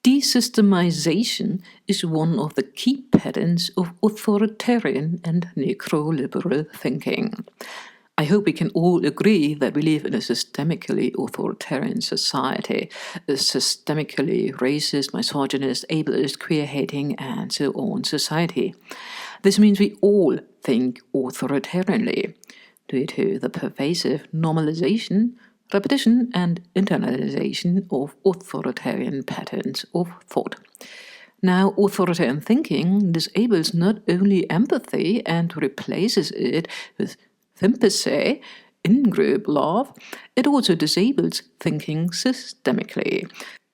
Desystemization is one of the key patterns of authoritarian and necroliberal thinking. I hope we can all agree that we live in a systemically authoritarian society, a systemically racist, misogynist, ableist, queer-hating, and so on society. This means we all think authoritarianly, due to the pervasive normalization, repetition, and internalization of authoritarian patterns of thought. Now, authoritarian thinking disables not only empathy and replaces it with sympathy, in-group love, it also disables thinking systemically,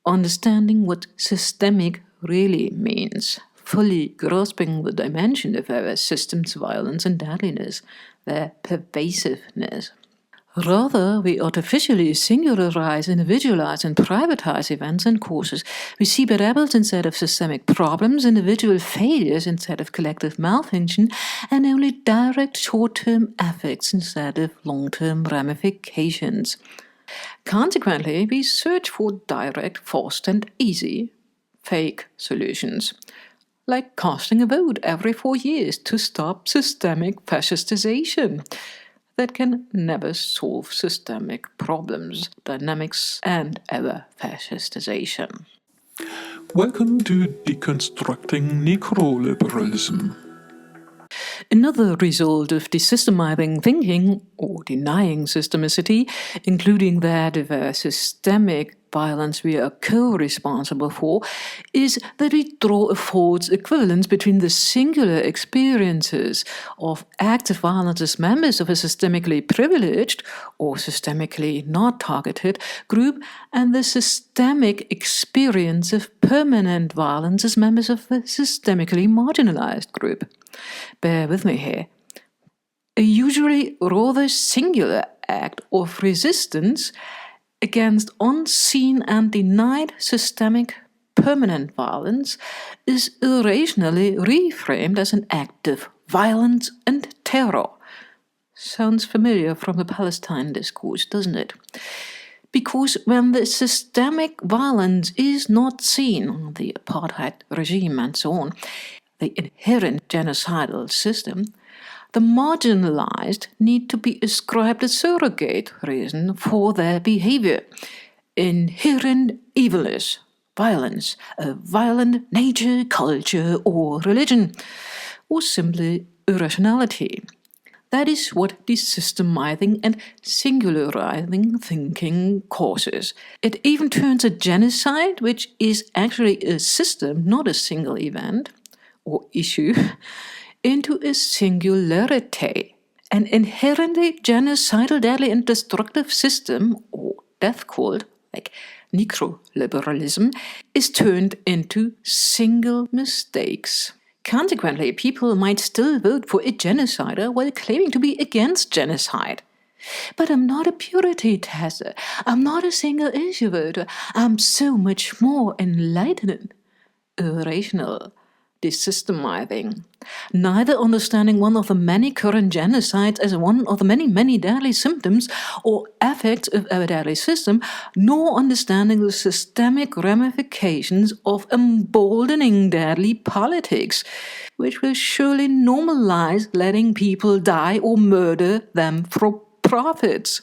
understanding what systemic really means, fully grasping the dimension of our system's violence and deadliness, their pervasiveness. Rather, we artificially singularize, individualize, and privatize events and causes. We see berebels instead of systemic problems, individual failures instead of collective malfunction, and only direct short-term effects instead of long-term ramifications. Consequently, we search for direct, fast, and easy fake solutions, like casting a vote every 4 years to stop systemic fascistization. That can never solve systemic problems, dynamics, and our fascistization. Welcome to Deconstructing Necroliberalism. Another result of desystemizing thinking, or denying systemicity, including that of a systemic violence we are co-responsible for, is that we draw a false equivalence between the singular experiences of active violence as members of a systemically privileged or systemically not targeted group and the systemic experience of permanent violence as members of a systemically marginalized group. Bear with me here. A usually rather singular act of resistance against unseen and denied systemic permanent violence is irrationally reframed as an act of violence and terror. Sounds familiar from the Palestine discourse, doesn't it? Because when the systemic violence is not seen, the apartheid regime and so on, the inherent genocidal system, the marginalized need to be ascribed a surrogate reason for their behavior. Inherent evilness, violence, a violent nature, culture, or religion, or simply irrationality. That is what desystemizing and singularizing thinking causes. It even turns a genocide, which is actually a system, not a single event or issue, into a singularity. An inherently genocidal, deadly, and destructive system, or death cult, like necroliberalism, is turned into single mistakes. Consequently, people might still vote for a genocider while claiming to be against genocide. But I'm not a purity tester. I'm not a single-issue voter. I'm so much more enlightened, irrational, desystemizing, neither understanding one of the many current genocides as one of the many deadly symptoms or effects of our deadly system, nor understanding the systemic ramifications of emboldening deadly politics, which will surely normalize letting people die or murder them for profits.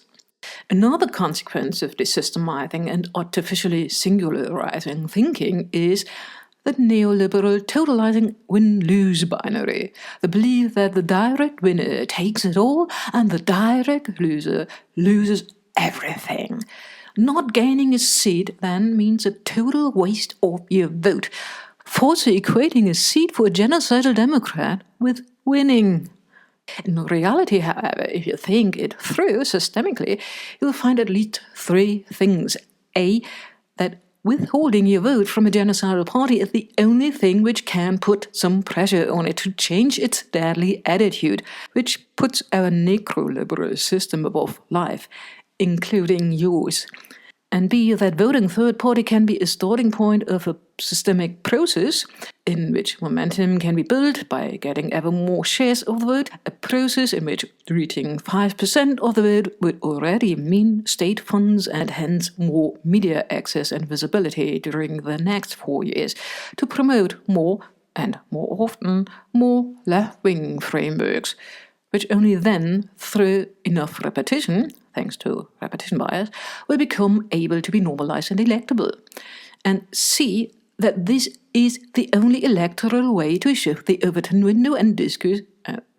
Another consequence of desystemizing and artificially singularizing thinking is the neoliberal totalizing win-lose binary, the belief that the direct winner takes it all and the direct loser loses everything. Not gaining a seat then means a total waste of your vote, falsely equating a seat for a genocidal Democrat with winning. In reality, however, if you think it through systemically, you'll find at least 3 things. A, that withholding your vote from a genocidal party is the only thing which can put some pressure on it to change its deadly attitude, which puts our necroliberal system above life, including yours. and B, that voting third party can be a starting point of a systemic process in which momentum can be built by getting ever more shares of the vote, a process in which reaching 5% of the vote would already mean state funds and hence more media access and visibility during the next 4 years to promote more and more often more left-wing frameworks, which only then, through enough repetition, thanks to repetition bias, will become able to be normalized and electable. And C, that this is the only electoral way to shift the Overton window and discourse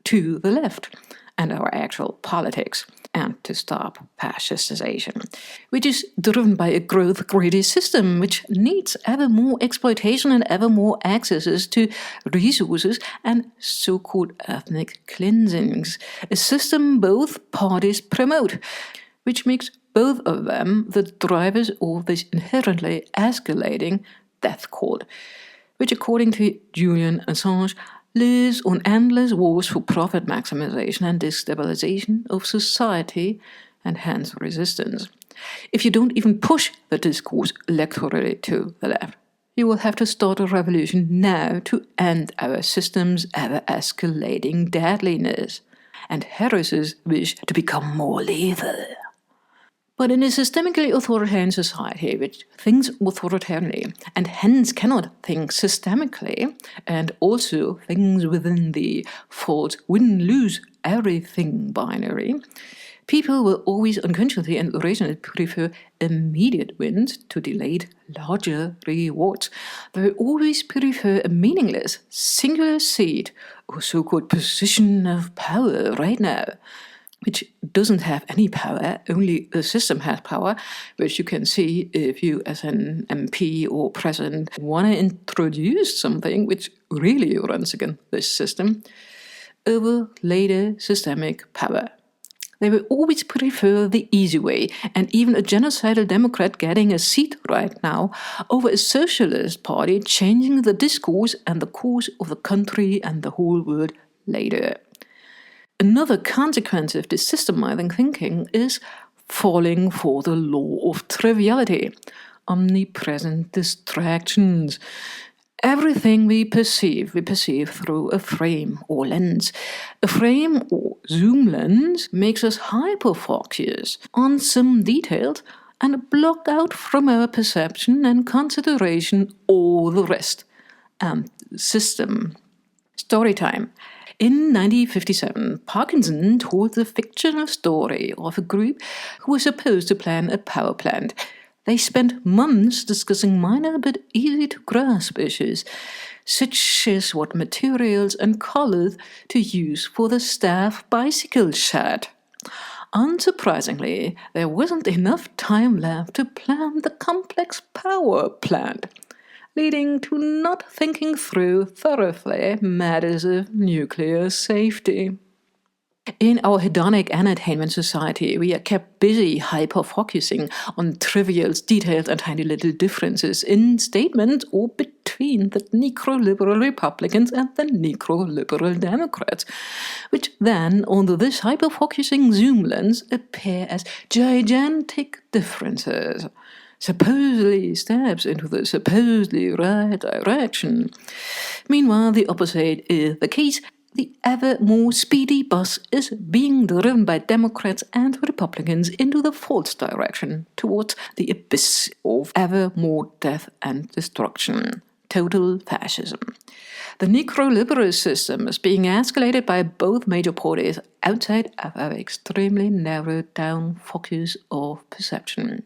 to the left and our actual politics, and to stop fascistization, which is driven by a growth-greedy system which needs ever more exploitation and ever more accesses to resources and so-called ethnic cleansings, a system both parties promote, which makes both of them the drivers of this inherently escalating death cult, which according to Julian Assange lives on endless wars for profit maximization and destabilization of society and hence resistance. If you don't even push the discourse electorally to the left, you will have to start a revolution now to end our system's ever-escalating deadliness and Harris's wish to become more lethal. But in a systemically authoritarian society which thinks authoritarianly and hence cannot think systemically, and also thinks within the false win-lose everything binary, people will always unconsciously and irrationally prefer immediate wins to delayed larger rewards. They will always prefer a meaningless singular seat or so-called position of power right now, which doesn't have any power, only the system has power, which you can see if you as an MP or president want to introduce something which really runs against this system, over later systemic power. They will always prefer the easy way, and even a genocidal Democrat getting a seat right now over a socialist party changing the discourse and the course of the country and the whole world later. Another consequence of this systemizing thinking is falling for the law of triviality, omnipresent distractions. Everything we perceive through a frame or lens. A frame or zoom lens makes us hyperfocus on some details and block out from our perception and consideration all the rest. And system. Story time. In 1957, Parkinson told the fictional story of a group who was supposed to plan a power plant. They spent months discussing minor but easy-to-grasp issues, such as what materials and colors to use for the staff bicycle shed. Unsurprisingly, there wasn't enough time left to plan the complex power plant, leading to not thinking through thoroughly matters of nuclear safety. In our hedonic entertainment society, we are kept busy hyper-focusing on trivial details and tiny little differences in statements or between the necro-liberal Republicans and the necro-liberal Democrats, which then, under this hyper-focusing zoom lens, appear as gigantic differences, supposedly steps into the supposedly right direction. Meanwhile, the opposite is the case. The ever more speedy bus is being driven by Democrats and Republicans into the false direction, towards the abyss of ever more death and destruction. Total fascism. The necro-liberal system is being escalated by both major parties outside of our extremely narrowed down focus of perception.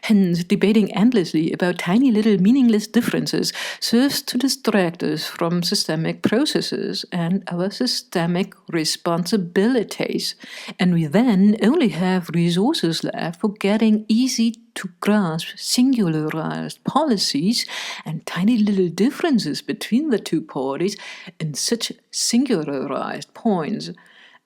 Hence, debating endlessly about tiny little meaningless differences serves to distract us from systemic processes and our systemic responsibilities, and we then only have resources left for getting easy-to-grasp singularized policies and tiny little differences between the two parties in such singularized points.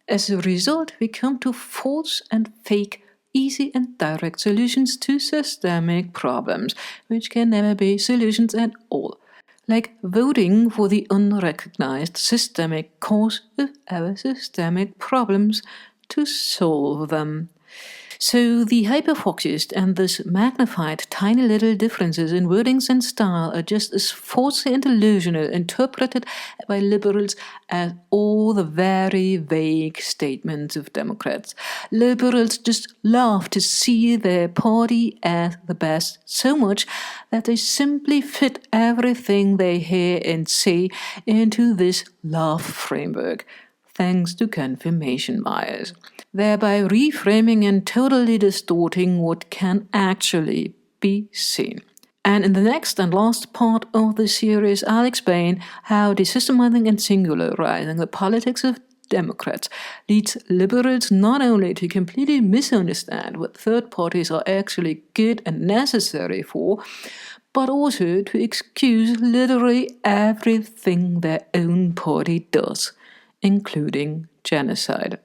As a result, we come to false and fake easy and direct solutions to systemic problems, which can never be solutions at all, like voting for the unrecognized systemic cause of our systemic problems to solve them. So the hyperfocused and thus magnified tiny little differences in wordings and style are just as falsely and delusional interpreted by liberals as all the very vague statements of Democrats. Liberals just love to see their party as the best so much that they simply fit everything they hear and say into this love framework, thanks to confirmation bias, thereby reframing and totally distorting what can actually be seen. And in the next and last part of the series, I'll explain how desystemizing and singularizing the politics of Democrats leads liberals not only to completely misunderstand what third parties are actually good and necessary for, but also to excuse literally everything their own party does, including genocide.